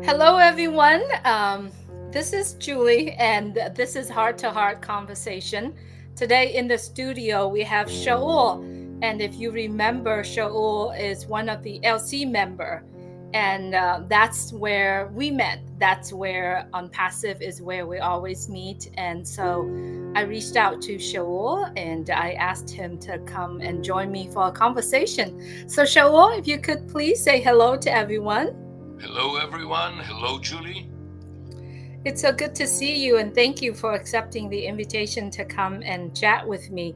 Hello, everyone. This is Julie, and this is Heart to Heart Conversation. Today in the studio, we have Shaul. And if you remember, Shaul is one of the LC member. And that's where we met. That's where on Passive is where we always meet. And so I reached out to Shaul and I asked him to come and join me for a conversation. So, Shaul, if you could please say hello to everyone. Hello, everyone. Hello, Julie. It's so good to see you, and thank you for accepting the invitation to come and chat with me.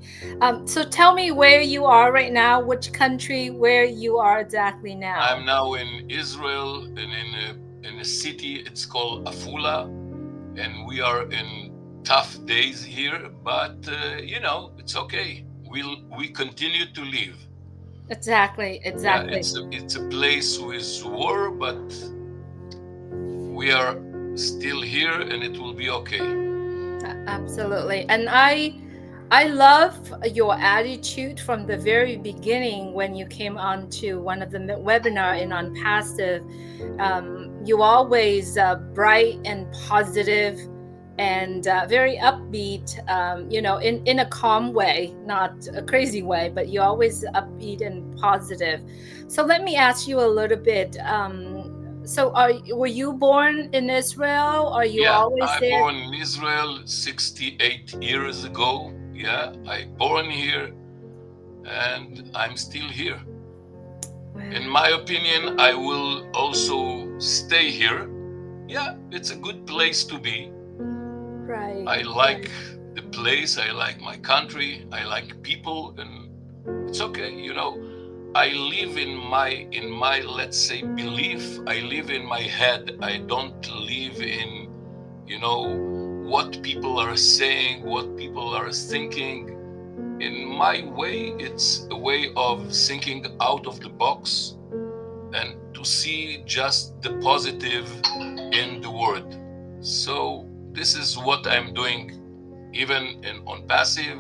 So, tell me where you are right now, which country, where you are exactly now. I'm now in Israel and in a city. It's called Afula, and we are in tough days here, but it's okay. We continue to live. Exactly, Yeah, exactly. it's a place with war, but we are still here, and it will be okay. Absolutely. And I love your attitude from the very beginning when you came on to one of the webinar in on passive. You always bright and positive and very upbeat, in a calm way, not a crazy way, but you always upbeat and positive. So let me ask you a little bit. Were you born in Israel? Are you Yeah, always I there? born in Israel 68 years ago. Yeah, I born here, and I'm still here. In my opinion, I will also stay here. Yeah, it's a good place to be. Right, I like right. the place, I like my country, I like people, and it's okay. I live in my let's say belief. I live in my head. I don't live in what people are saying, what people are thinking. In my way, it's a way of thinking out of the box and to see just the positive in the world. So this is what I'm doing even in on passive.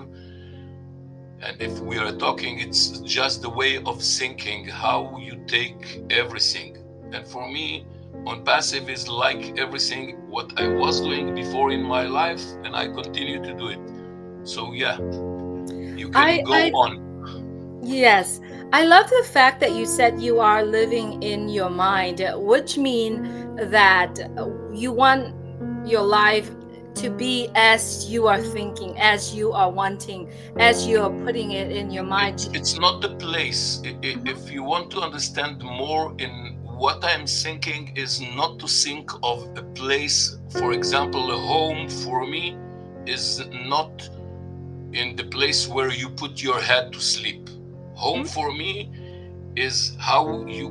And if we are talking, it's just the way of thinking, how you take everything. And for me, on passive is like everything what I was doing before in my life, and I continue to do it. So yeah, you can go I on. Yes, I love the fact that you said you are living in your mind, which mean that you want your life to be as you are thinking, as you are wanting, as you are putting it in your mind. It's not the place. Mhm. If you want to understand more in what I'm thinking, is not to think of a place. For example, a home for me is not in the place where you put your head to sleep. Home Mhm. for me is how you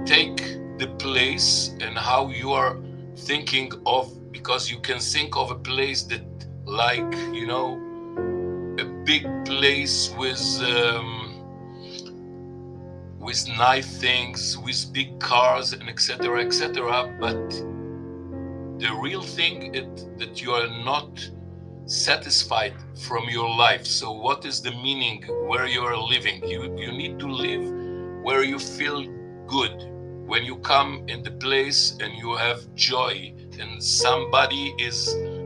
take the place and how you are thinking of, because you can think of a place that, like, a big place with nice things, with big cars and etc. etc. But the real thing is that you are not satisfied from your life. So what is the meaning where you are living? You need to live where you feel good. When you come in the place and you have joy and somebody is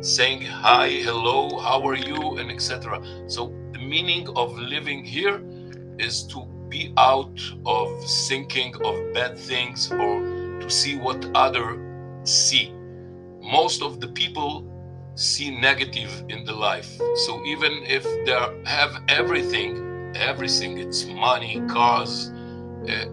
saying hi, hello, how are you, and etc. So the meaning of living here is to be out of thinking of bad things or to see what other see. Most of the people see negative in the life. So even if they have everything, it's money, cars, uh,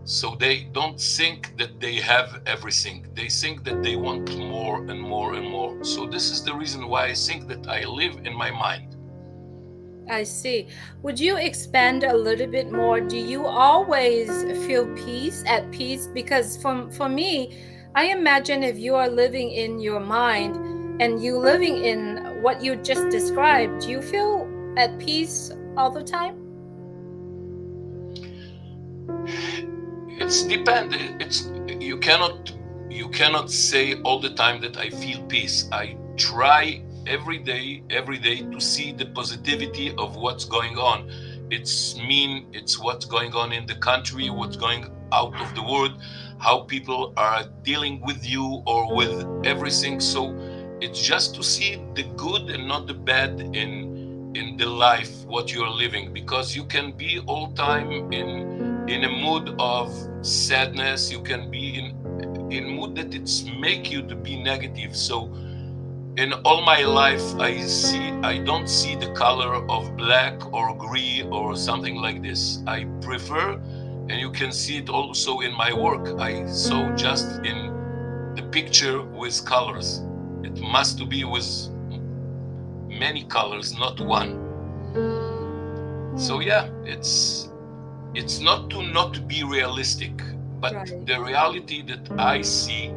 so they don't think that they have everything. They think that they want more and more and more. So this is the reason why I think that I live in my mind. I see. Would you expand a little bit more? Do you always feel peace at peace? Because for me, I imagine if you are living in your mind and you living in what you just described, do you feel at peace all the time? It's depend. It's you cannot say all the time that I feel peace. I try every day to see the positivity of what's going on. It's what's going on in the country, what's going out of the world, how people are dealing with you or with everything. So it's just to see the good and not the bad in the life what you're living, because you can be all time in a mood of sadness, you can be in mood that it's make you to be negative. So in all my life I don't see the color of black or gray or something like this. I prefer, and you can see it also in my work, I saw just in a picture with colors. It must be with many colors, not one. So Hmm. yeah, it's not to not be realistic, but Right. the reality that I see,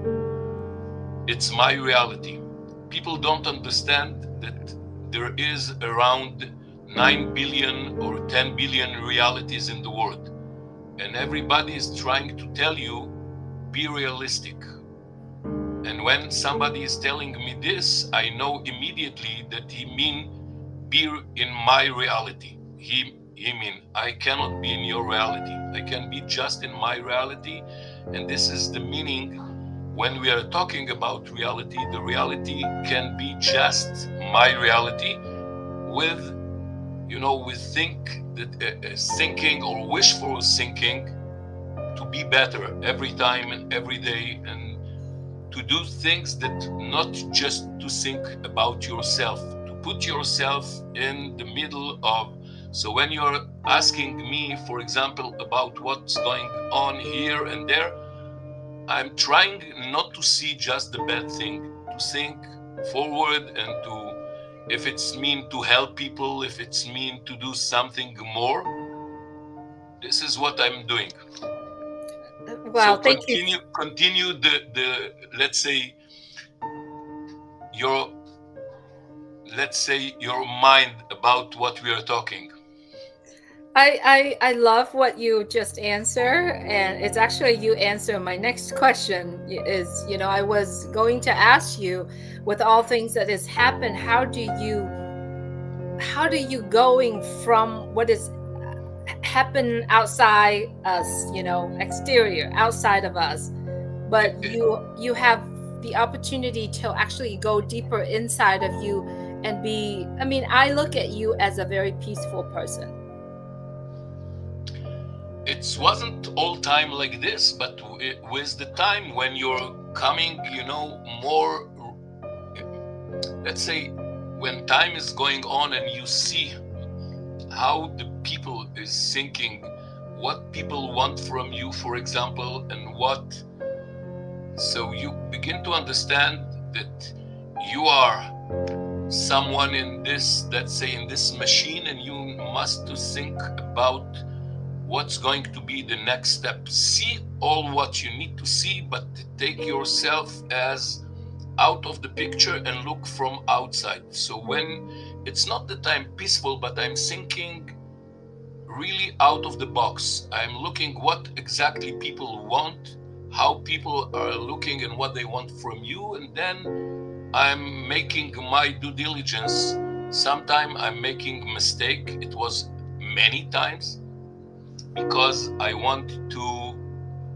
it's my reality. People don't understand that there is around 9 billion or 10 billion realities in the world. And everybody is trying to tell you, be realistic. And when somebody is telling me this, I know immediately that he mean be in my reality. He mean I cannot be in your reality. I can be just in my reality. And this is the meaning. When we are talking about reality, the reality can be just my reality with, with thinking or wishful thinking to be better every time and every day, and to do things that not just to think about yourself, to put yourself in the middle of. So when you're asking me, for example, about what's going on here and there, I'm trying not to see just the bad thing, to think forward and to, if it's mean to help people, if it's mean to do something more, this is what I'm doing. So Wow. Thank you. continue the let's say your your mind about what we are talking. I love what you just answer, and it's actually you answer my next question. Is, I was going to ask you, with all things that has happened, how do you going from what is happen outside us, exterior, outside of us, but It, it, you have the opportunity to actually go deeper inside of you and be, I mean, I look at you as a very peaceful person. it wasn't all time like this, but with the time when you're coming, more, let's say, when time is going on and you see how the people is thinking, what people want from you, for example, and what, so you begin to understand that you are someone in this, let's say, in this machine, and you must to think about what's going to be the next step. See all what you need to see, but take yourself as out of the picture and look from outside. So when it's not that I'm peaceful, but I'm thinking really out of the box, I'm looking what exactly people want, how people are looking and what they want from you, and then I'm making my due diligence. Sometimes I'm making mistake. It was many times because I want to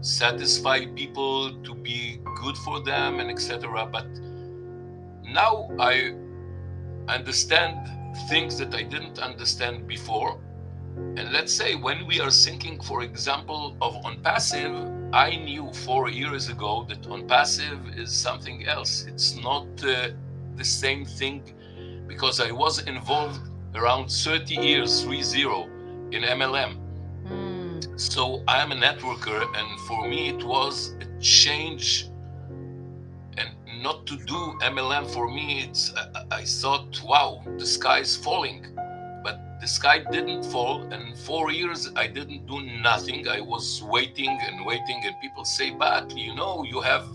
satisfy people, to be good for them, and etc. But now I understand things that I didn't understand before. And let's say when we are thinking, for example, of on passive, I knew 4 years ago that on passive is something else. It's not the same thing, because I was involved around 30 years, 30, in MLM. Mm. So I am a networker, and for me it was a change. And not to do MLM for me, I thought, wow, the sky is falling, but the sky didn't fall. And 4 years I didn't do nothing. I was waiting and waiting, and people say, but you have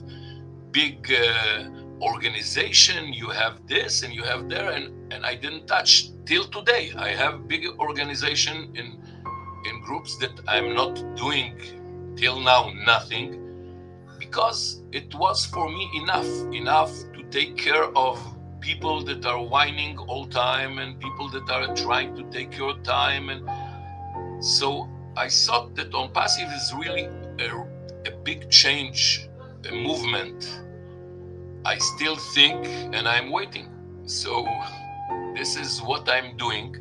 big organization, you have this and you have there, and I didn't touch till today. I have big organization in groups that I'm not doing till now nothing, because it was for me enough to take care of people that are whining all time and people that are trying to take your time. And so I thought that on passive is really a big change, a movement, I still think and I'm waiting. So this is what I'm doing.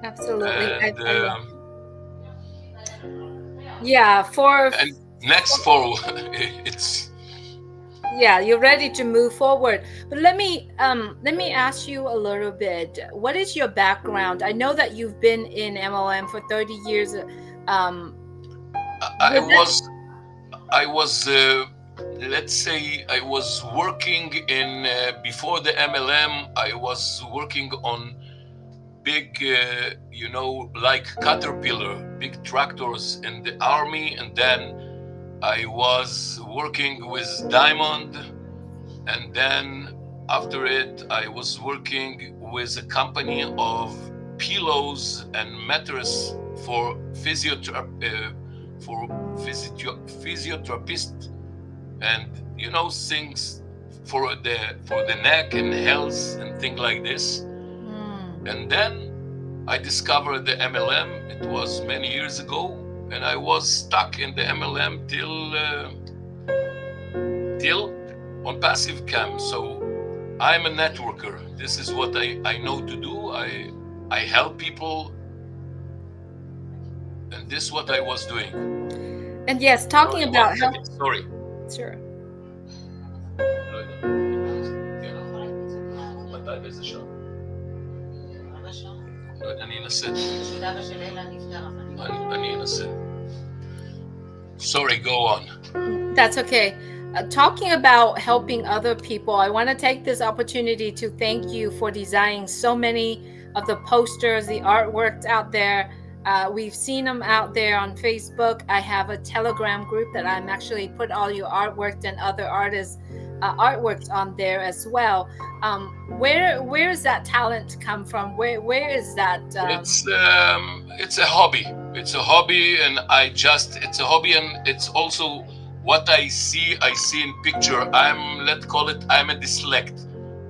Absolutely. And I love Yeah, and next for it's yeah, you're ready to move forward. But let me ask you a little bit. What is your background? I know that you've been in MLM for 30 years. Um I with that was I was let's say I was working in before the MLM. I was working on big like Caterpillar, big tractors in the army, and then I was working with Diamond, and then after it I was working with a company of pillows and mattress for physiotherapist, and things for the neck and health and things like this. mm, And then I discovered the MLM. It was many years ago, and I was stuck in the MLM till on passive cam. So I'm a networker. This is what I know to do. I help people, and this is what I was doing. and yes, talking Sorry, one about health. second. Sorry. Sure. לא יודע. כן. מתי? באיזה שעה? לא יודע, אני אנסה. אני אנסה. Sorry, go on. That's okay. Talking about helping other people, I want to take this opportunity to thank you for designing so many of the posters, the artworks out there. We've seen them out there on Facebook. I have a Telegram group that I'm actually put all your artworks and other artists' artworks on there as well. Where does that talent come from? Where is that? It's a hobby. It's a hobby, and it's a hobby, and it's also what I see in picture. Let's call it, I'm a dyslect.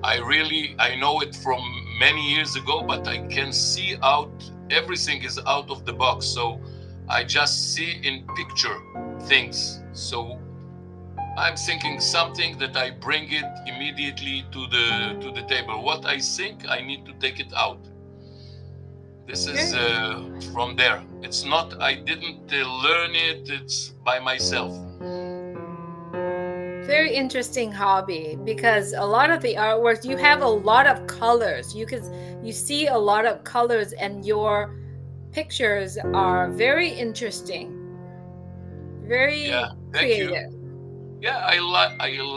I know it from many years ago, but I can see out, everything is out of the box. So I just see in picture things. So I'm thinking something that I bring it immediately to the table. What I think, I need to take it out. This is Very, from there. It's not, I didn't learn it, it's by myself. very interesting hobby because a lot of the artworks you have a lot of colors. You see a lot of colors and your pictures are very interesting, Yeah, very thank you. creative. Yeah, I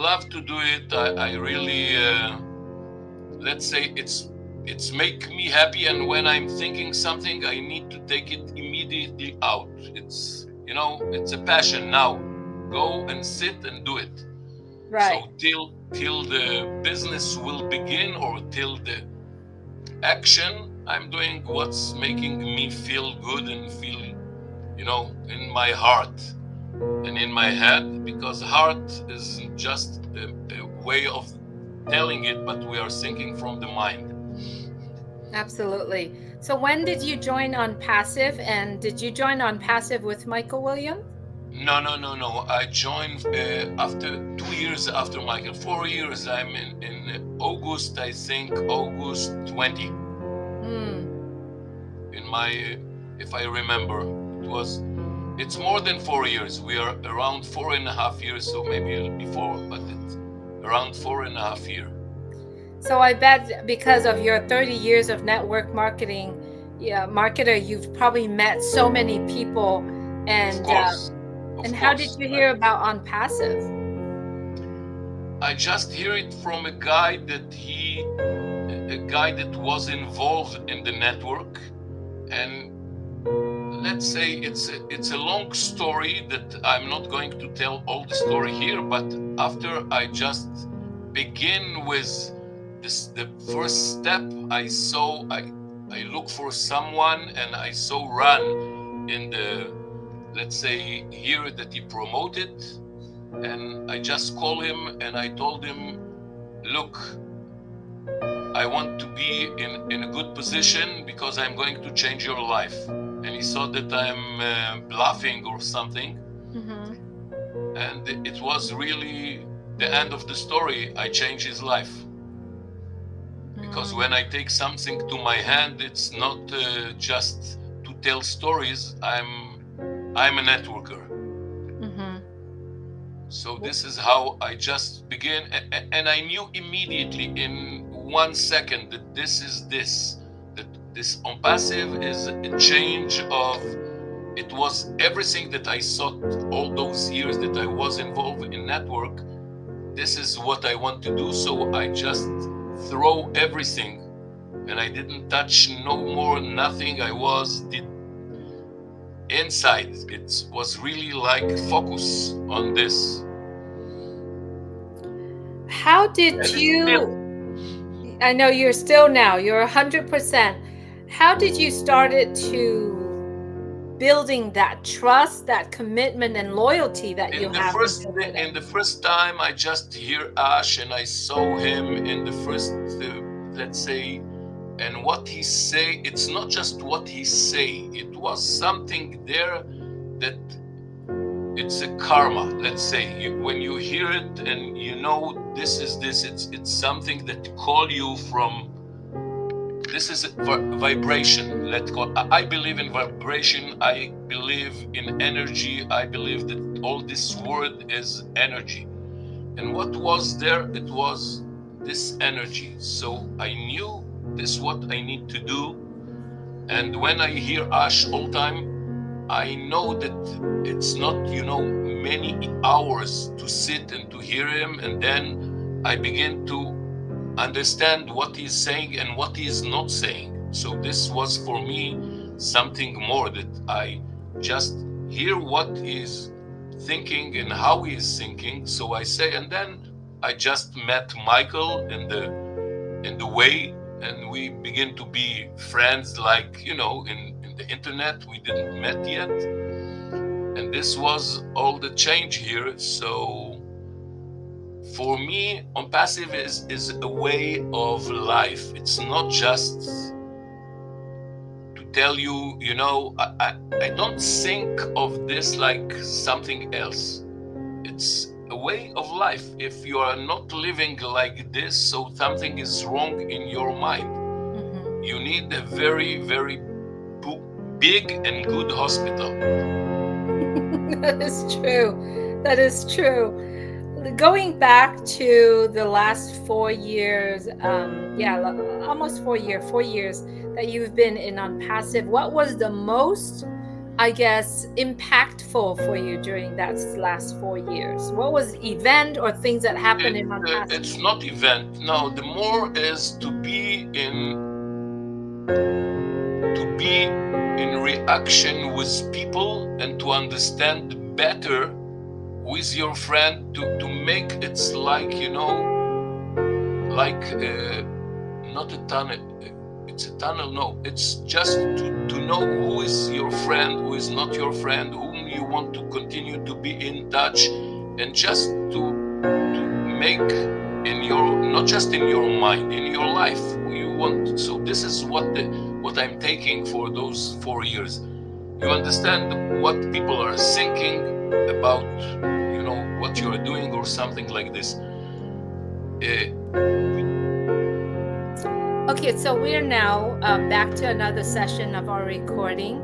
love to do it. I really, let's say it's make me happy, and when I'm thinking something, I need to take it immediately out. It's a passion now. Go and sit and do it. Right. So till the business will begin, or till the action, I'm doing what's making me feel good and feel, in my heart and in my head, because heart isn't just a way of telling it, but we are thinking from the mind. Absolutely. So when did you join on Passive, and did you join on Passive with Michael Williams? No, no, no, no. I joined after 2 years after Michael. 4 years. I'm in August, I think, August 20. Hmm. In my, if I remember, it's more than 4 years. We are around 4.5 years, so maybe before, but it's around 4.5 years. So I bet because of your 30 years of network marketing, yeah, marketer, you've probably met so many people. Of And course, and of how did course. you hear about On Passive? I just hear it from a guy that was involved in the network, and let's say it's a long story that I'm not going to tell all the story here. But after I just begin with this, the first step, I look for someone, and I saw Ran in the, let's say, here that he promoted, and I just called him and I told him, look, I want to be in a good position because I'm going to change your life. And he thought that I'm bluffing or something. and it was really the end of the story. I changed his life, because when I take something to my hand, it's not just to tell stories. I'm a networker. Mm-hmm. So this is how I just began, and I knew immediately in 1 second that that this on passive is a change of. It was everything that I thought all those years that I was involved in network. This is what I want to do. So I just throw everything, and I didn't touch no more nothing. I was did inside. It was really like focus on this, How did and it's still. you, I know you're still now, you're 100%. How did you start it to building that trust, that commitment and loyalty that you have until today? In the first time, I just hear Ash, and I saw him in the first, let's say, and what he say. It's not just what he say. It was something there that it's a karma. Let's say when you hear it and you know this is this. It's something that call you from. This is a vibration. Let's call. I believe in vibration. I believe in energy. I believe that all this word is energy. And what was there? It was this energy. So I knew this what I need to do. And when I hear Ash all time, I know that it's not, many hours to sit and to hear him. And then I begin to understand what he's saying and what he's not saying. So this was for me something more, that I just hear what he's thinking and how he's thinking. So I say, and then I just met Michael in the way, and we begin to be friends, like in the internet. We didn't met yet, and this was all the change here. So for me, on passive is a way of life. It's not just to tell you, I don't think of this like something else. It's a way of life. If you are not living like this, so something is wrong in your mind. Mm-hmm. You need a very, very big and good hospital. That is true. That is true. Going back to the last 4 years, yeah, almost 4 years, 4 years that you've been in on passive, what was the most, I guess, impactful for you during that last 4 years? What was event or things that happened in on passive? It's not event. No, the more is to be in reaction with people, and to understand better with your friend, to make it's like, like not a tunnel. It's a tunnel. No, it's just to know who is your friend, who is not your friend, whom you want to continue to be in touch, and just to make in your, not just in your mind, in your life you want. So this is what I'm taking for those 4 years. You understand what people are thinking about, what you are doing, or something like this. Okay, so we're now back to another session of our recording.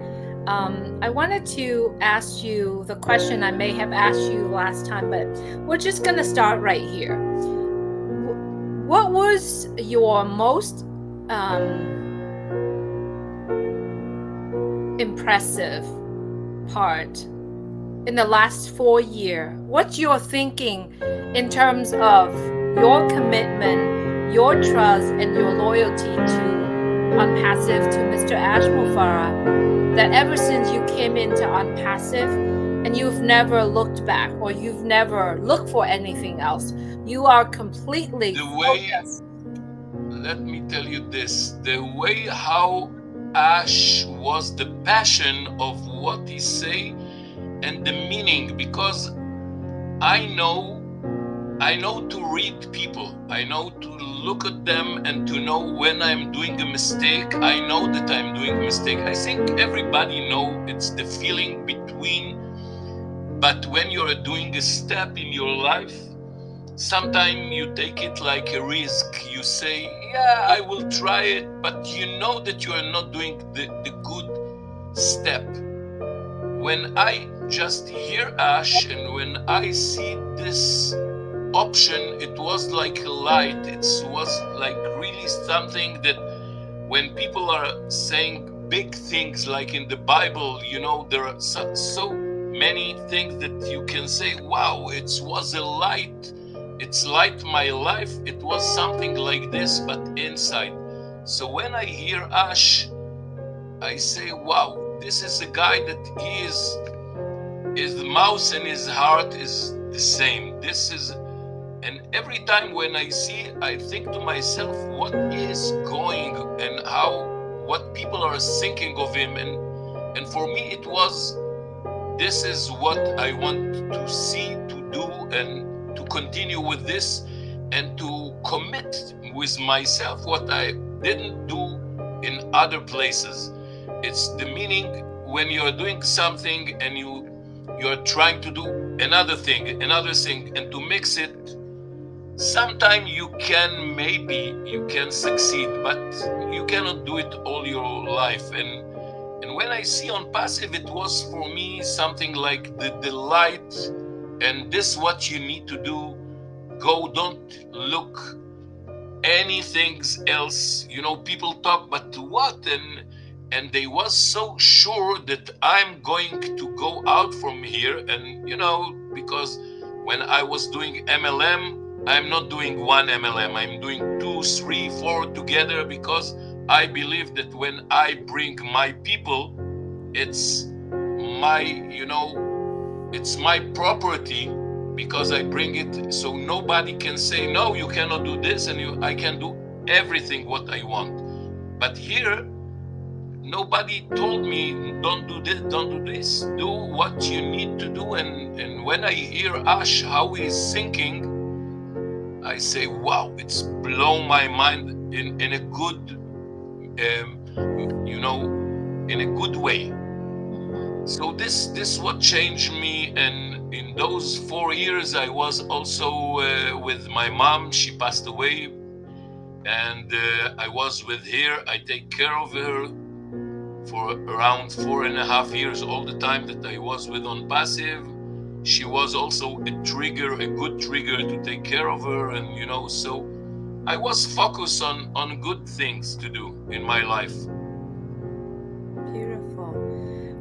I wanted to ask you the question I may have asked you last time, but we're just going to start right here. What was your most impressive part in the last 4 years? What's your thinking in terms of your commitment, your trust, and your loyalty to ONPASSIVE, to Mr. Ash Mufareh, that ever since you came into ONPASSIVE and you've never looked back, or you've never looked for anything else? You are completely The way, focused. let me tell you this, the way how Ash was the passion of what he say, and the meaning, because I know to read people. I know to look at them and to know when I'm doing a mistake. I know that I'm doing a mistake. I think everybody know it's the feeling between But when you're doing a step in your life, sometimes you take it like a risk. You say, yeah, I will try it, but you know that you are not doing the good step. When I just hear Ash and when I see this option, it was like a light. It was like really something that when people are saying big things like in the Bible, there are so many things that you can say, wow, it was a light. It's light my life. It was something like this, but inside. So when I hear Ash, I say, wow, this is a guy that he is his mouth and his heart is the same. This is, and every time when I see, I think to myself, what is going and how, what people are thinking of him, and for me it was, this is what I want to see, to do, and to continue with this, and to commit with myself what I didn't do in other places. It's the meaning when you're doing something and you're trying to do another thing, and to mix it. Sometimes you can succeed, but you cannot do it all your life. And when I see on passive, it was for me something like the light, and this what you need to do. Go, don't look anything else. People talk, but what? And they was so sure that I'm going to go out from here. And because when I was doing MLM, I'm not doing one MLM. I'm doing two, three, four together, because I believe that when I bring my people, it's my, it's my property, because I bring it, so nobody can say no, you cannot do this, and I can do everything what I want. But here, nobody told me don't do this, don't do this. Do what you need to do. And when I hear Ash how he's thinking, I say, wow, it's blown my mind in a good, um, you know, in a good way. So this what changed me, and in those 4 years, I was also with my mom. She passed away, and I was with her. I take care of her for around 4.5 years. All the time that I was with on passive, she was also a trigger, a good trigger to take care of her, and so I was focused on good things to do in my life. Beautiful.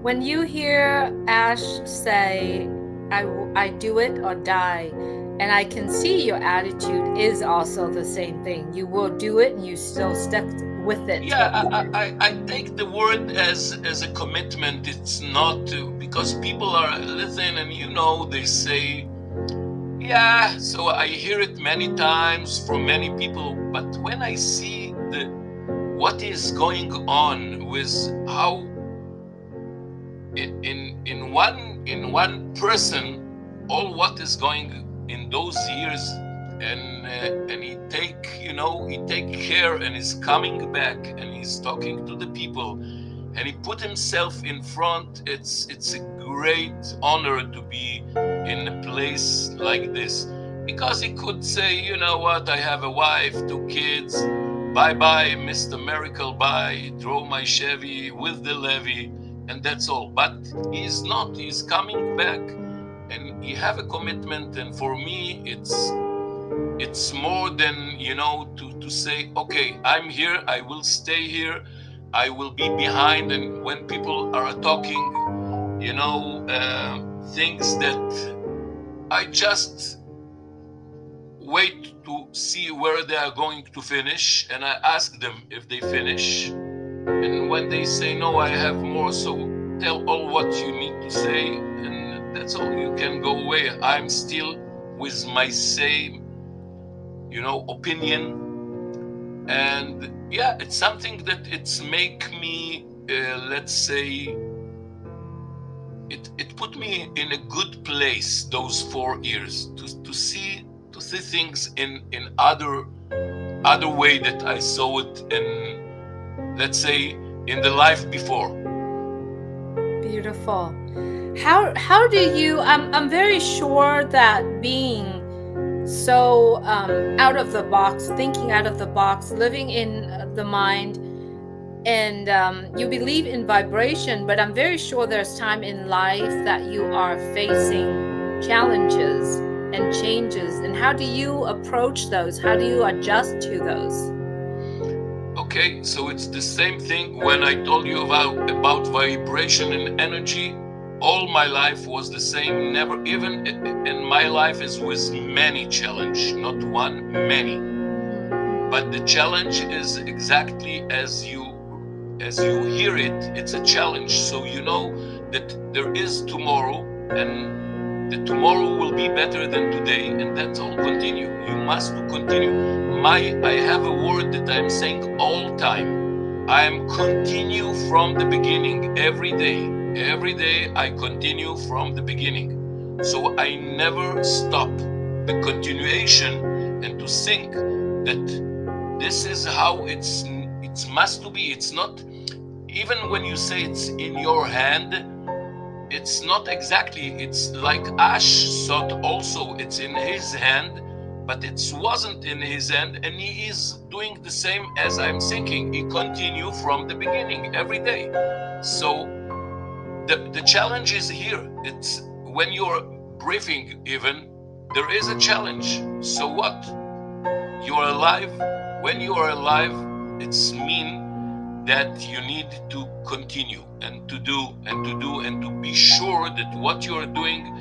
When you hear Ash say, I do it or die, and I can see your attitude is also the same thing. You will do it and you still stuck with it. Yeah, I take the word as a commitment. It's not because people are listening, and they say, yeah. So I hear it many times from many people, but when I see the what is going on with how in one person, all what is going in those years, and he take care, and he's coming back, and he's talking to the people, and he put himself in front. It's a great honor to be in a place like this, because he could say, you know what, I have a wife, 2 kids, bye bye Mr. Miracle, bye, drove my Chevy with the levy, and that's all. But he's not. He's coming back, and he have a commitment. And for me, it's more than to say, okay, I'm here, I will stay here, I will be behind. And when people are talking, things that I just wait to see where they are going to finish, and I ask them if they finish. And when they say no, I have more, so tell all what you need to say, and that's all. You can go away. I'm still with my same, opinion. And yeah, it's something that it's make me, let's say, it put me in a good place those 4 years to see things in other way that I saw it in, let's say, in the life before. Beautiful. How do you I'm very sure that being so out of the box, thinking out of the box, living in the mind, and you believe in vibration, but I'm very sure there's time in life that you are facing challenges and changes. And how do you approach those? How do you adjust to those? Okay, so it's the same thing when I told you about vibration and energy. All my life was the same. Never even, and my life is with many challenge, not one, many. But the challenge is exactly as you hear it. It's a challenge, so you know that there is tomorrow, and the tomorrow will be better than today, and that's all. Continue. You must continue. I have a word that I'm saying all time. I am continue from the beginning every day. Every day I continue from the beginning. So I never stop the continuation, and to think that this is how it's must to be. It's not, even when you say it's in your hand, it's not exactly. It's like Ash thought also it's in his hand, but it wasn't in his hand, and he is doing the same as I'm thinking. He continue from the beginning every day. So the challenge is here. It's when you're breathing, even there is a challenge. So what? You are alive. When you are alive, it's mean that you need to continue and to do and to do and to be sure that what you are doing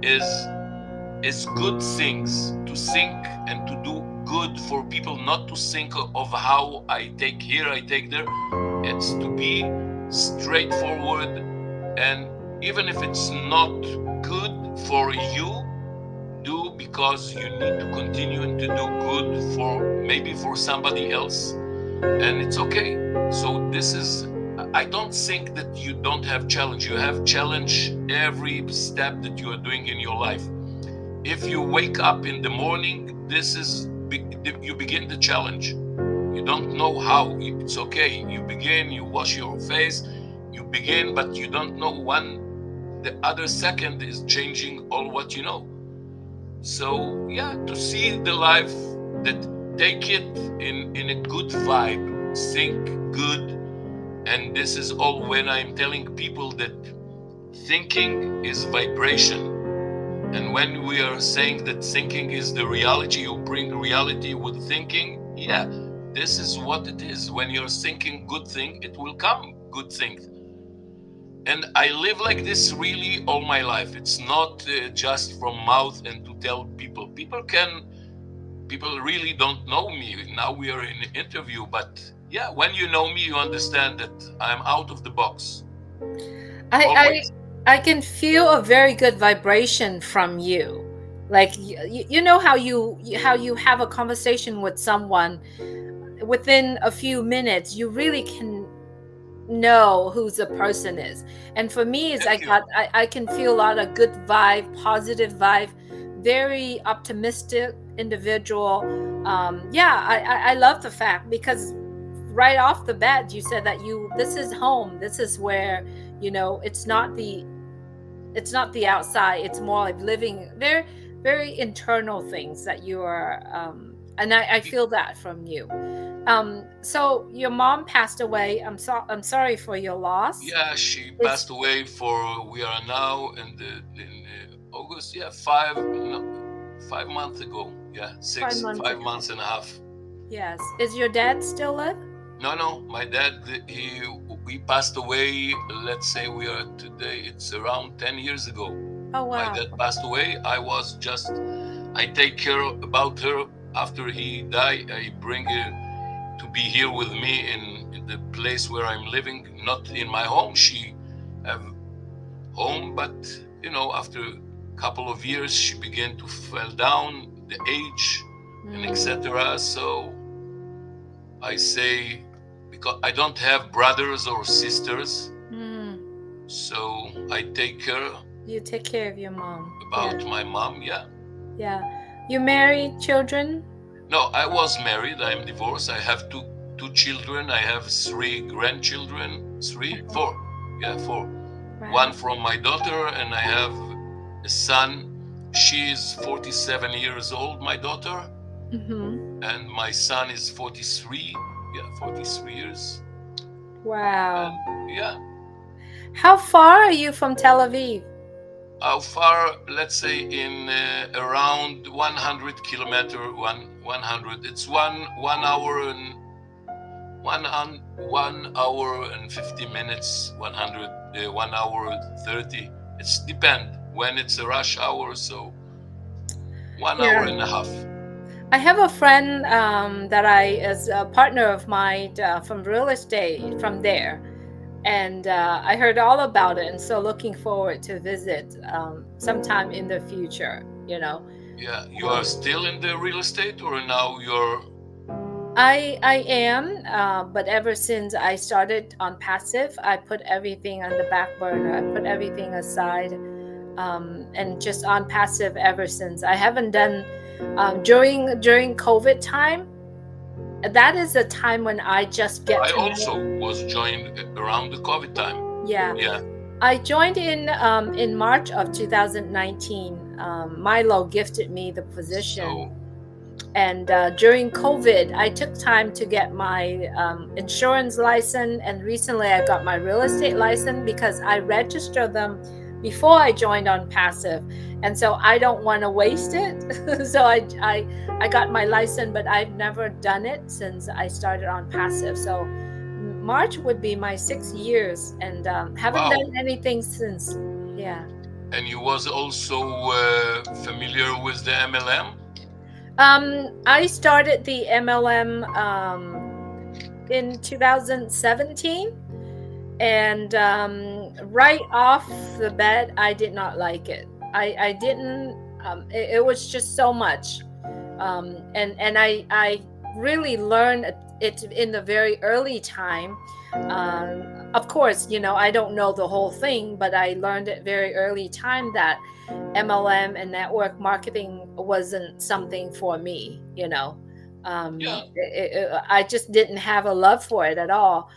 is good things, to think and to do good for people, not to think of how I take here, I take there. It's to be straightforward, and even if it's not good for you, do because you need to continue and to do good for maybe for somebody else, and it's okay. So this is, I don't think that you don't have challenge. You have challenge every step that you are doing in your life. If you wake up in the morning, this is you begin the challenge. You don't know how. It's okay. You begin, you wash your face, you begin, but you don't know when the other second is changing all what you know. So yeah, to see the life, that take it in a good vibe, think good, and this is all when I'm telling people that thinking is vibration. And when we are saying that thinking is the reality, you bring reality with thinking, yeah, this is what it is. When you're thinking good thing, it will come good thing. And I live like this really all my life. It's not just from mouth and to tell people. People really don't know me. Now we are in an interview, but yeah, when you know me, you understand that I'm out of the box. I Always. I can feel a very good vibration from you. Like you know how you have a conversation with someone within a few minutes, you really can know who the person is. And for me, it's Thank you. I can feel a lot of good vibe, positive vibe, very optimistic individual. Yeah, I love the fact because right off the bat you said that you this is home, this is where it's not the outside, it's more like living there, very internal things that you are and I feel that from you. So your mom passed away. I'm sorry for your loss. Yeah, she Is passed away for, we are now in August. Yeah, 5 months ago. Yeah, five six, months five ago. months and a half. Yes. Is your dad still live? No, no, my dad, he passed away. Let's say we are today. It's around 10 years ago. Oh My wow. dad passed away. I take care about her after he died. I bring her to be here with me in the place where I'm living, not in my home. She have home, but after a couple of years, she began to fall down, the age, and Mm, etc. So I say, because I don't have brothers or sisters, mm. so I take care You take care of your mom. Yeah. about my mom. Yeah. Yeah. You married, children? No, I was married. I'm divorced. I have two children. I have three grandchildren. Three, four. Yeah, four. one Wow. from my daughter, and I have a son. She's 47 years old, my daughter, Hmm. and my son is 43. Yeah, 43 years. Wow. And yeah, How far are you from Tel Aviv? how far? Let's say in around 100 kilometer, 100. It's 1 hour and 1 hour and 50 minutes. 1 hour 30. It's depend when it's a rush hour. So one Yeah. hour and a half. I have a friend that I is a partner of mine from real estate from there, and I heard all about it, and so looking forward to visit sometime in the future. You know, Yeah, you are um, still in the real estate, or now you're? I am, but ever since I started on passive, I put everything on the back burner. I put everything aside, and just on passive ever since. I haven't done during COVID time. That is a time when I just get I to know. also was joined around the COVID time. Yeah, Yeah. I joined in March of 2019. Milo gifted me the position, So and during COVID, I took time to get my insurance license, and recently I got my real estate license because I registered them before I joined on passive, and so I don't want to waste it. So I got my license, but I've never done it since I started on passive. So March would be my 6 years, and haven't wow. done anything since. Yeah. And you was also familiar with the MLM? I started the MLM in 2017, and right off the bat I did not like it. I didn't. It was just so much, and I really learned it in the very early time. Of course, I don't know the whole thing, but I learned at very early time that MLM and network marketing wasn't something for me. Yeah. I just didn't have a love for it at all.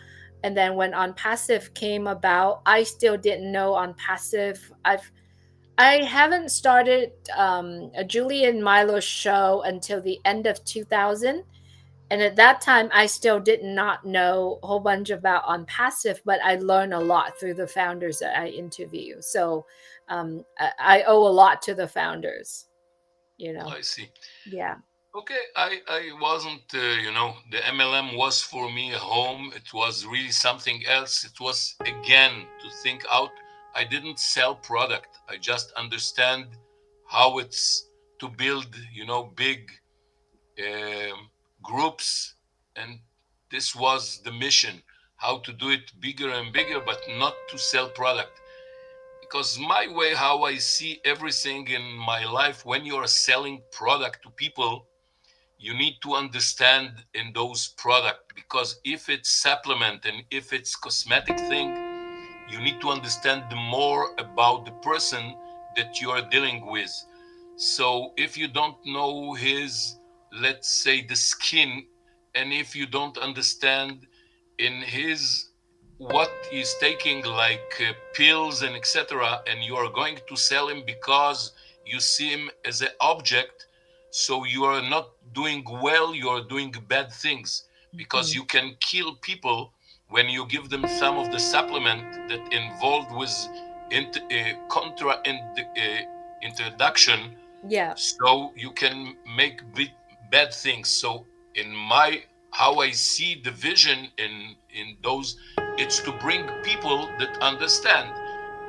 And then when On Passive came about, I still didn't know On Passive. I haven't started a Julie and Milo show until the end of 2000. And at that time, I still did not know a whole bunch about On Passive, but I learned a lot through the founders that I interview. So I owe a lot to the founders, you know. I see. Yeah. Okay, I wasn't, the MLM was for me a home. It was really something else. It was, again, to think out. I didn't sell product. I just understand how it's to build, big groups. And this was the mission, how to do it bigger and bigger, but not to sell product. Because my way, how I see everything in my life, when you're selling product to people, you need to understand in those product, because if it's supplement and if it's cosmetic thing, you need to understand more about the person that you are dealing with. So if you don't know his, let's say, the skin, and if you don't understand in his what he's taking, like pills and etc., and you are going to sell him because you see him as an object, so you are not doing well, you are doing bad things, because Mhm. you can kill people when you give them some of the supplement that involved with contra introduction, Yeah. so you can make bad things. So in my, how I see the vision in those, it's to bring people that understand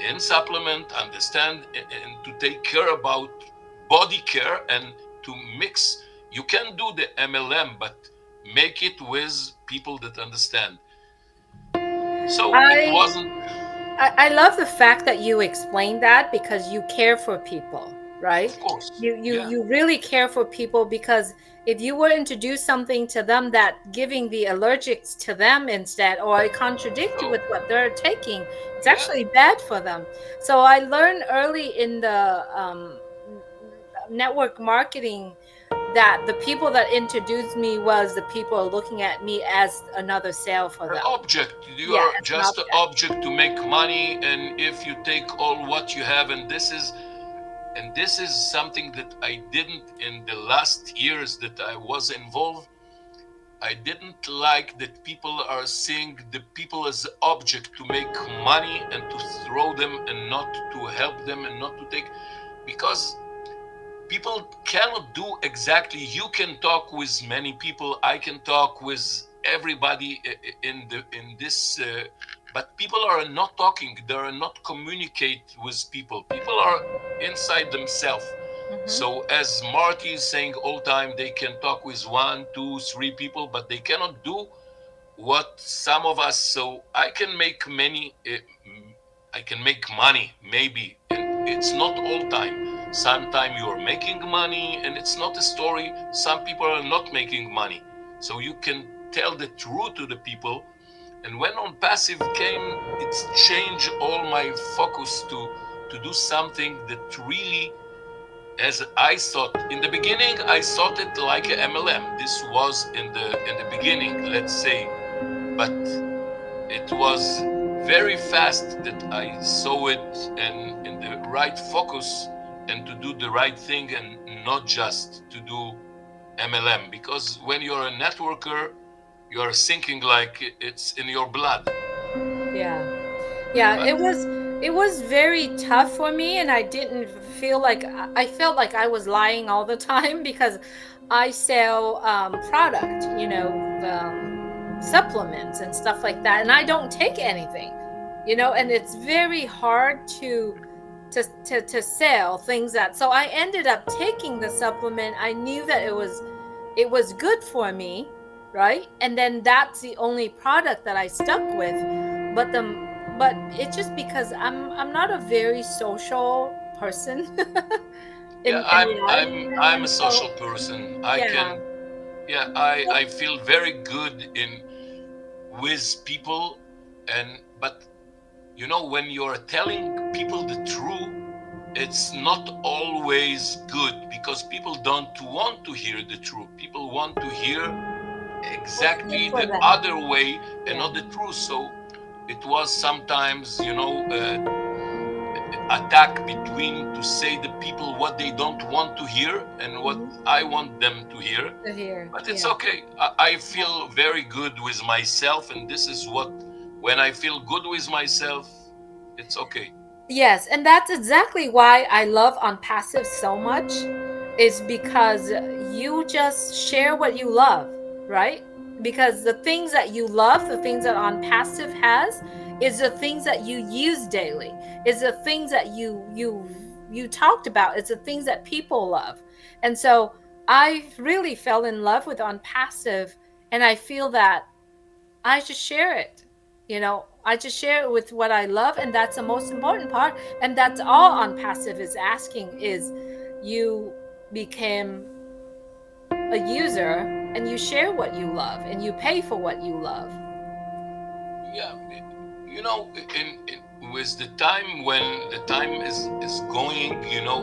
in supplement, understand, and to take care about body care, and to mix. You can do the MLM, but make it with people that understand. So it I wasn't. I love the fact that you explained that because you care for people, right? Of course. You Yeah. you really care for people, because if you were to do something to them that giving the allergics to them instead, or it contradict So with what they're taking, it's yeah. actually bad for them. So I learned early in the network marketing that the people that introduced me was the people looking at me as another sale for An them. object. You Yeah, are as an just an object. object to make money, and if you take all what you have, and this is something that I didn't in the last years that I was involved. I didn't like that people are seeing the people as object to make money and to throw them and not to help them and not to take, because people cannot do exactly. You can talk with many people, I can talk with everybody in this but people are not talking, they are not communicate with people. People are inside themselves. Hmm. So as Marty is saying all time, they can talk with one, two, three people, but they cannot do what some of us. So I can make many I can make money maybe, and it's not all time. Sometime you're making money and it's not a story. Some people are not making money, so you can tell the truth to the people. And when on passive came, it's changed all my focus to do something that really, as I thought in the beginning, I thought it like a MLM. This was in the beginning, let's say. But it was very fast that I saw it in the right focus and to do the right thing and not just to do MLM. Because when you're a networker, you're thinking like it's in your blood. Yeah. Yeah, But it was very tough for me, and I didn't feel like I felt like I was lying all the time because I sell product, supplements and stuff like that, and I don't take anything. And it's very hard to sell things that, so I ended up taking the supplement. I knew that it was good for me, right? And then that's the only product that I stuck with. But it's just because I'm not a very social person yeah, in I'm life. I'm I'm And a so social person. I yeah. can, yeah, I feel very good in with people. And but when you're telling people the truth, it's not always good, because people don't want to hear the truth. People want to hear What's good exactly for the them. other way and Yeah. not the truth. So it was sometimes, attack between to say the people what they don't want to hear and what Hmm. I want them to hear. To hear. But it's Yeah. okay. I feel very good with myself, and this is what, when I feel good with myself, it's okay. Yes, and that's exactly why I love on passive so much, is because you just share what you love, right? Because the things that you love, the things that on passive has, is the things that you use daily, is the things that you talked about, it's the things that people love. And so I really fell in love with on passive, and I feel that I just share it. I just share it with what I love, and that's the most important part. And that's all on passive is asking is you became a user and you share what you love and you pay for what you love. Yeah, with the time, when the time is going,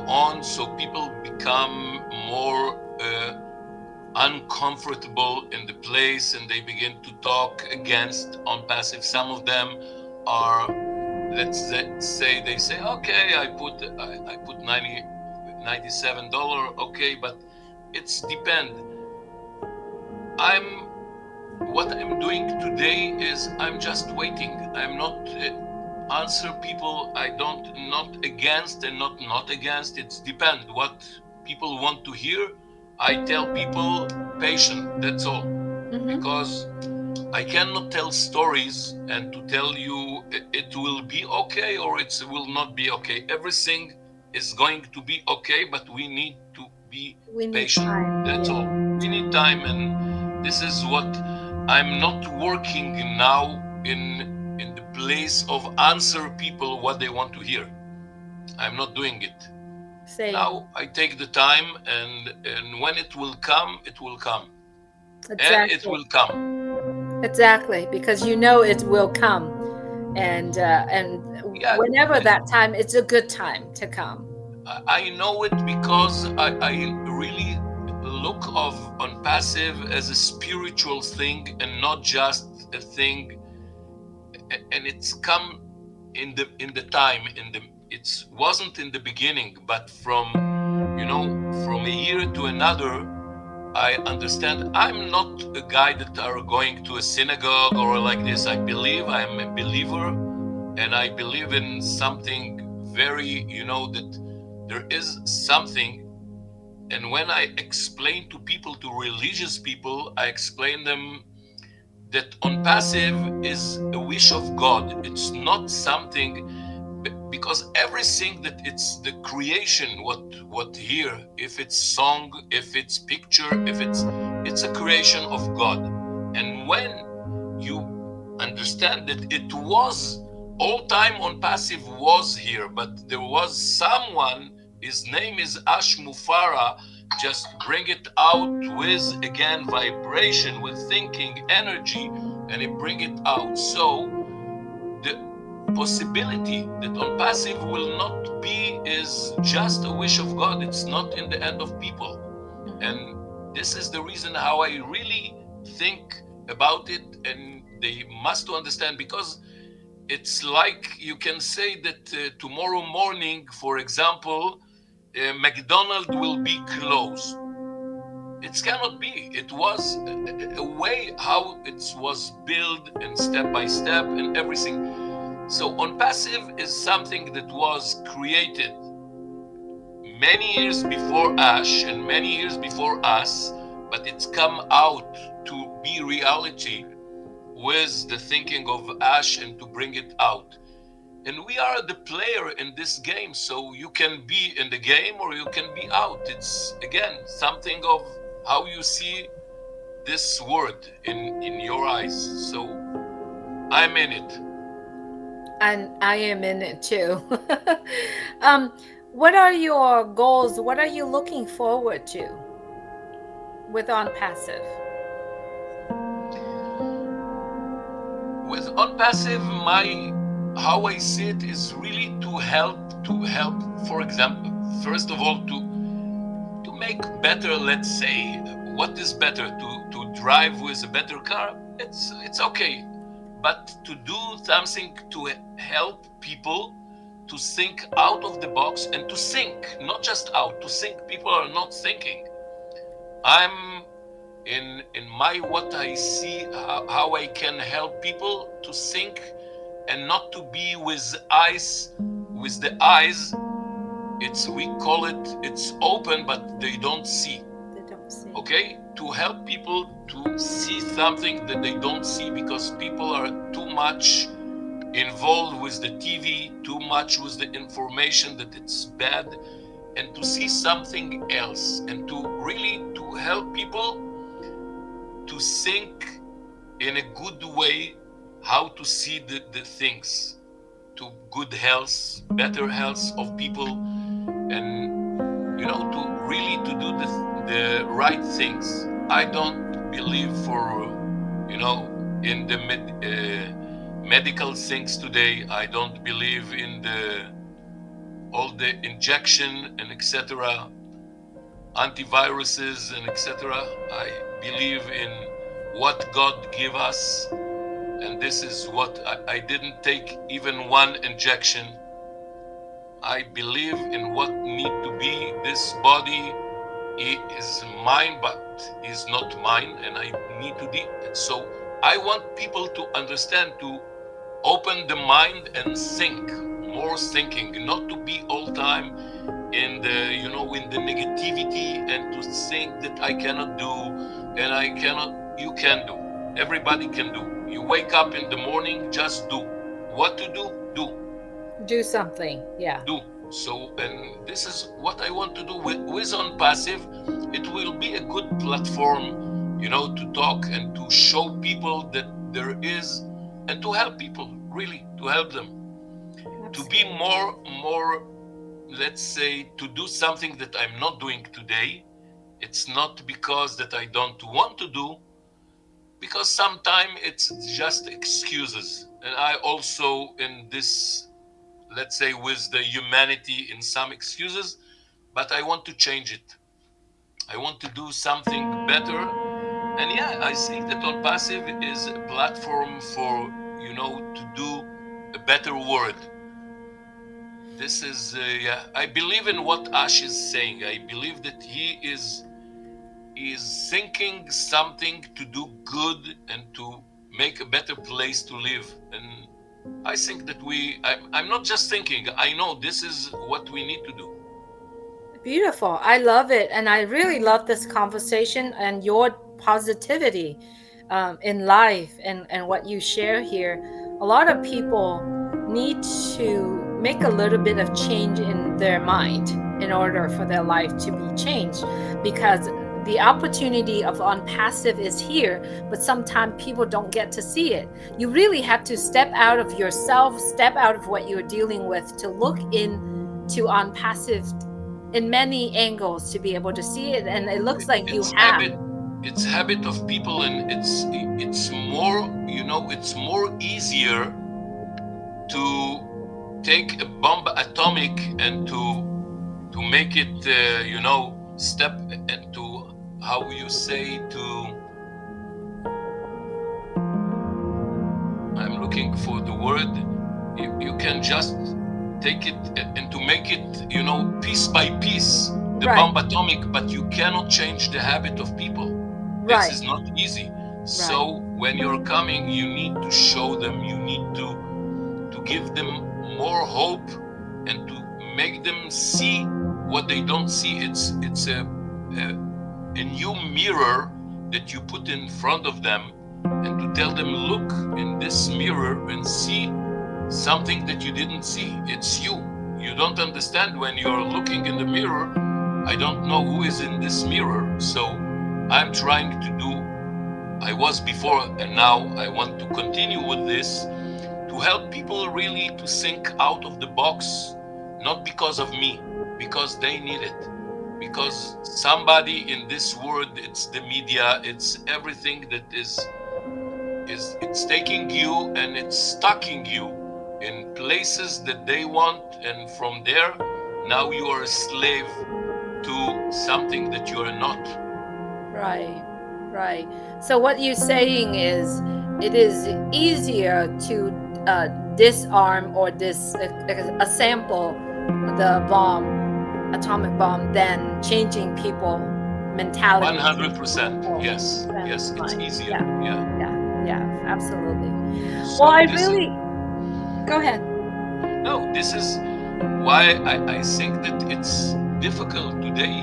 on, so people become more uncomfortable in the place, and they begin to talk against on passive. Some of them are, say, they say, okay, I put 97 dollars, okay, but it's depend. I'm What I'm doing today is I'm just waiting. I'm not answer people. I don't, not against and not against. It's depend what people want to hear. I tell people patient. That's all, Mm-hmm. because I cannot tell stories and to tell you it will be okay or it will not be okay. Everything is going to be okay, but we need to be We need patient. time. That's all. Yeah. We need time, and this is what I'm not working now in the place of answer people what they want to hear. I'm not doing it. Same. Now I take the time, and when it will come, it will come, and it Exactly. will come. Exactly. Because you know it will come. And Yeah, whenever that time, it's a good time to come. I know it because I really look of on passive as a spiritual thing and not just a thing. And it's come in the time, in the it wasn't in the beginning, but from, from a year to another, I understand I'm not a guy that are going to a synagogue or like this. I believe I am a believer, and I believe in something very, that there is something. And when I explain to people, to religious people, I explain them that on passive is a wish of God. It's not something, because everything that it's the creation, what here, if it's song, if it's picture, if it's a creation of God. And when you understand that it was all time on passive was here, but there was someone, his name is Ash Mufareh, just bring it out with again vibration, with thinking energy, and it bring it out. So the possibility that on passive will not be is just a wish of God. It's not in the end of people. And Mhm. this is the reason how I really think about it, and they must understand, because it's like you can say that tomorrow morning, for example, McDonald's will be closed. It cannot be. It was a way how it was built, and step by step and everything. So on passive is something that was created many years before Ash and many years before us, but it's come out to be reality with the thinking of Ash and to bring it out. And we are the player in this game, so you can be in the game or you can be out. It's again something of how you see this word in your eyes. So I'm in it. And I am in it too. um, what are your goals? What are you looking forward to with On Passive? With ONPASSIVE, my how I see it is really to help, for example, first of all, to make better, let's say, what is better, to drive with a better car, it's okay. But to do something to help people to think out of the box, and to think, not just out, to think. People are not thinking. I'm in my what I see, how I can help people to think, and not to be with the eyes. It's, we call it, it's open but they don't see. They don't see. Okay, to help people to see something that they don't see, because people are too much involved with the TV, too much with the information that it's bad, and to see something else, and to really to help people to think in a good way, how to see the things, to good health, better health of people, and to really to do the right things. I don't believe for, you know in the medical things today. I don't believe in the all the injection and etc, antiviruses and etc. I believe in what God give us, and this is what I didn't take even one injection. I believe in what need to be. This body is mine, but is not mine, and I need to be. So I want people to understand, to open the mind and think more, thinking, not to be all time in the, in the negativity, and to think that I cannot do, and I cannot. You can do. Everybody can do. You wake up in the morning, just do what to do. Do something. Yeah. Do. So, and this is what I want to do with on passive. It will be a good platform, to talk and to show people that there is, and to help people, really to help them to be Absolutely. more, let's say, to do something that I'm not doing today. It's not because that I don't want to do, because sometimes it's just excuses. And I also in this, let's say, with the humanity in some excuses, but I want to change it. I want to do something better. And yeah, I think that On Passive is a platform for, to do a better world. This is, yeah, I believe in what Ash is saying. I believe that he is thinking something to do good and to make a better place to live. And I think that I'm not just thinking, I know this is what we need to do. Beautiful. I love it. And I really love this conversation and your positivity in life and what you share here. A lot of people need to make a little bit of change in their mind in order for their life to be changed because the opportunity of on passive is here, but sometimes people don't get to see it. You really have to step out of yourself, step out of what you're dealing with to look in to on passive in many angles to be able to see it, and it looks like you It's have. habit. It's habit of people, and it's more. It's more easier to take a bomb atomic and to make it, step into, how you say, to, I'm looking for the word. You can just take it and to make it, piece by piece, the Right, bomb atomic, but you cannot change the habit of people. This right, is not easy. right, So when you're coming, you need to show them, you need to give them more hope and to make them see what they don't see. It's a, a new mirror that you put in front of them, and to tell them, look in this mirror and see something that you didn't see. It's you. You don't understand when you're looking in the mirror. I don't know who is in this mirror. So I'm trying to do, I was before and now I want to continue with this, to help people really to think out of the box, not because of me, because they need it. Because somebody in this world, it's the media, it's everything that is it's taking you and it's stucking you in places that they want, and from there now you are a slave to something that you are not. right, right. So what you're saying is it is easier to disarm or assemble the bomb, atomic bomb, than changing people mentality, changing 100%, people yes, sense yes, it's mind. easier, Yeah, yeah. yeah, yeah, absolutely. Well, So I this is, really go ahead. no, this is why I think that it's difficult today.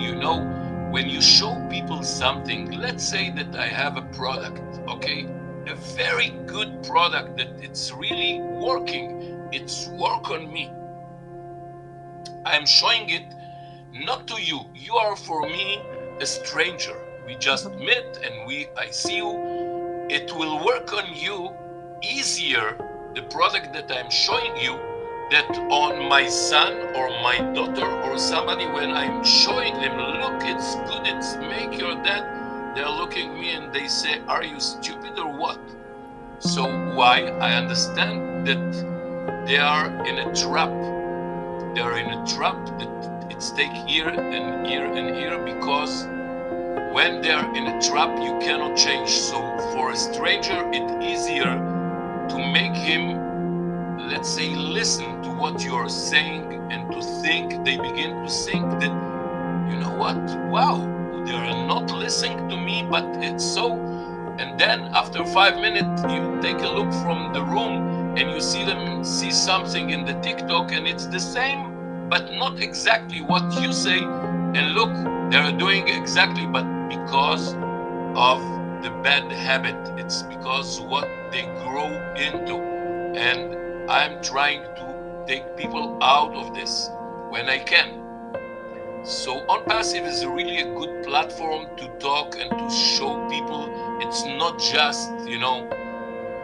When you show people something, let's say that I have a product, okay, a very good product that it's really working, it's work on me. I'm showing it not to you. You are for me a stranger. We just Mhm. met and I see you. It will work on you easier, the product that I'm showing you, that on my son or my daughter or somebody. When I'm showing them, look, it's good, it's make your dad, they're looking at me and they say, are you stupid or what? So why? I understand that they are in a trap. They're in a trap that it's take here and here and here, because when they're in a trap, you cannot change. So for a stranger, it's easier to make him, let's say, listen to what you're saying and to think. They begin to think that, you know what? Wow, they are not listening to me, but it's so. And then after 5 minutes, you take a look from the room and you see them see something in the TikTok, and it's the same, but not exactly what you say. And look, they're doing exactly, but because of the bad habit. It's because what they grow into. And I'm trying to take people out of this when I can. So OnPassive is really a good platform to talk and to show people it's not just,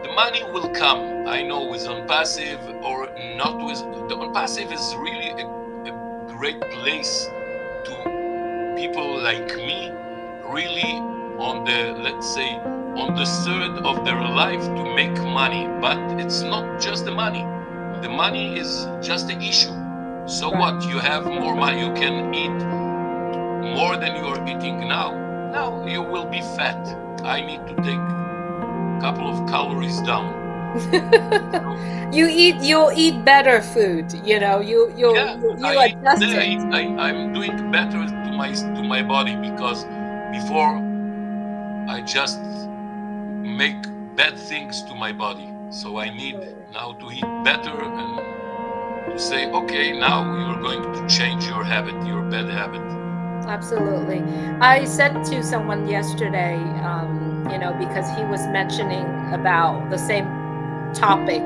the money will come. I know with OnPassive or not with the OnPassive is really a great place to people like me, really on the, let's say, on the third of their life to make money. But it's not just the money. The Mhm. money is just the issue. So Right. what? You have more money, you can eat more than you are eating now you will be fat. I need to take a couple of calories down. So You'll eat better food, yeah, you adjust it. I'm doing better to my body, because before I just make bad things to my body. So I need Absolutely. now to eat better and to say, okay, now you're going to change your habit, your bad habit. Absolutely. I said to someone yesterday, because he was mentioning about the same topic,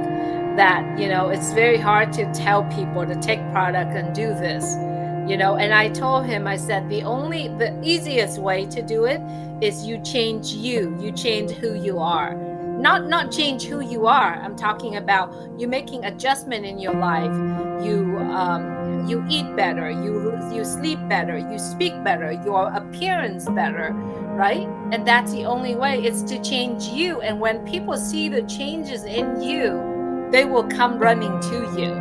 that it's very hard to tell people to take product and do this, and I told him, I said, the easiest way to do it is you change who you are. Not change who you are. I'm talking about you making adjustment in your life. You eat better, you sleep better, you speak better, your appearance better, right? And that's the only way. It's to change you. And when people see the changes in you, they will come running to you.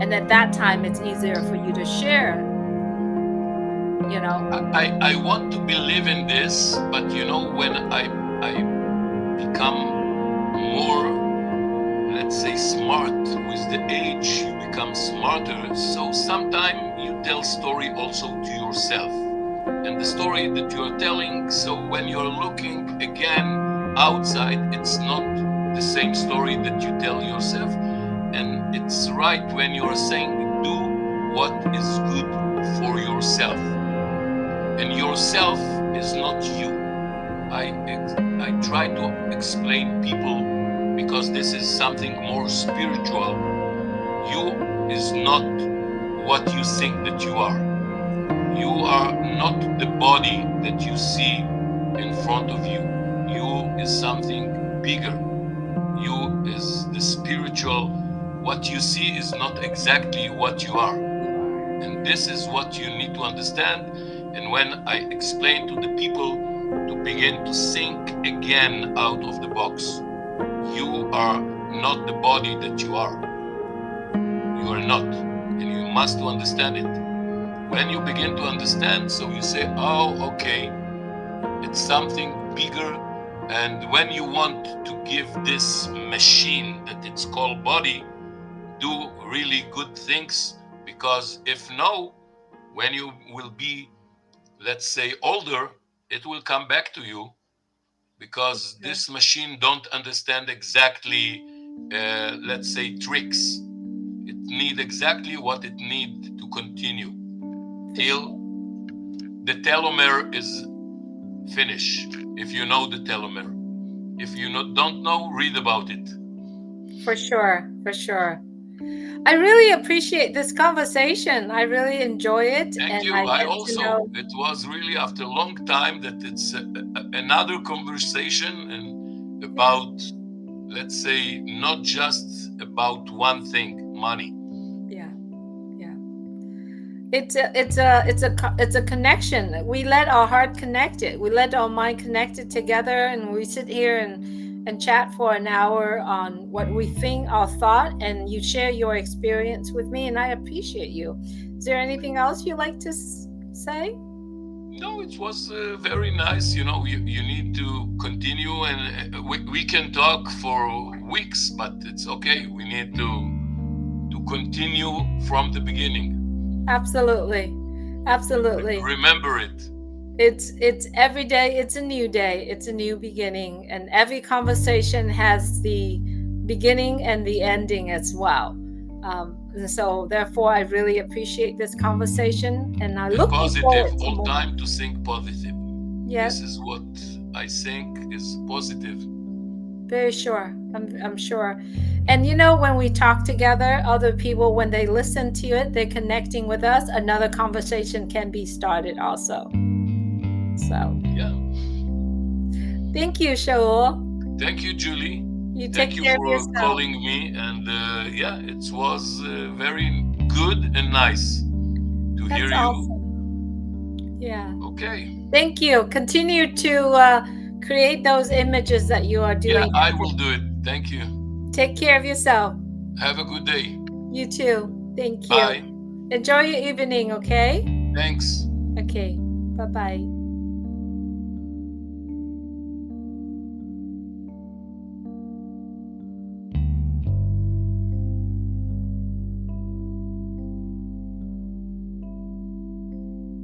And at that time, it's easier for you to share, you know? I want to believe in this, but when I become more, let's say, smart with the age, you become smarter. So sometimes you tell story also to yourself, and the story that you're telling. So when you're looking again outside, it's not the same story that you tell yourself. And it's right when you're saying, do what is good for yourself. And yourself is not you. I try to explain people, because this is something more spiritual. You is not what you think that you are. You are not the body that you see in front of you. You is something bigger. You is the spiritual. What you see is not exactly what you are. You are. And this is what you need to understand. And when I explain to the people to begin to think again out of the box, you are not the body that you are. You are not. And you must to understand it. When you begin to understand, so you say, oh, okay, it's something bigger. And when you want to give this machine that it's called body do really good things, because if no, when you will be, let's say, older, it will come back to you, It's because true. this machine don't understand exactly, let's say, tricks. It need exactly what it need to continue For till sure. the telomere is finished. If you know the telomere, if you don't know, read about it. For sure. For sure. I really appreciate this conversation. I really enjoy it. Thank And you. I I get to also, know, it was really after a long time that it's another conversation, and yeah, about, let's say, not just about one thing, money. yeah, yeah. It's a connection. We let our heart connect it. We let our mind connect it together, and we sit here and chat for an hour on what we think, our thought, and you share your experience with me, and I appreciate you. Is there anything else you'd like to say? No, it was very nice. You need to continue, and we can talk for weeks, but it's okay. We need to continue from the beginning. Absolutely, absolutely. Remember it. It's every day, it's a new day, it's a new beginning, and every conversation has the beginning and the ending as well. And so therefore I really appreciate this conversation, and I'm And looking positive, forward to all more. time to think positive. Yeah, This is what I think is positive. very sure. I'm sure. And when we talk together, other people, when they listen to it, they're connecting with us, another conversation can be started also. So Yeah. thank you, Shaul. Thank you, Julie. You Thank take you care of for yourself. calling me. And yeah, it was very good and nice to hear That's you. awesome. Yeah. Okay. Thank you. Continue to create those images that you are Yeah, doing I every will do it. Thank you. Take care of yourself. Have a good day. You too. Thank you. Bye. Enjoy your evening, okay? Thanks. Okay. Bye bye.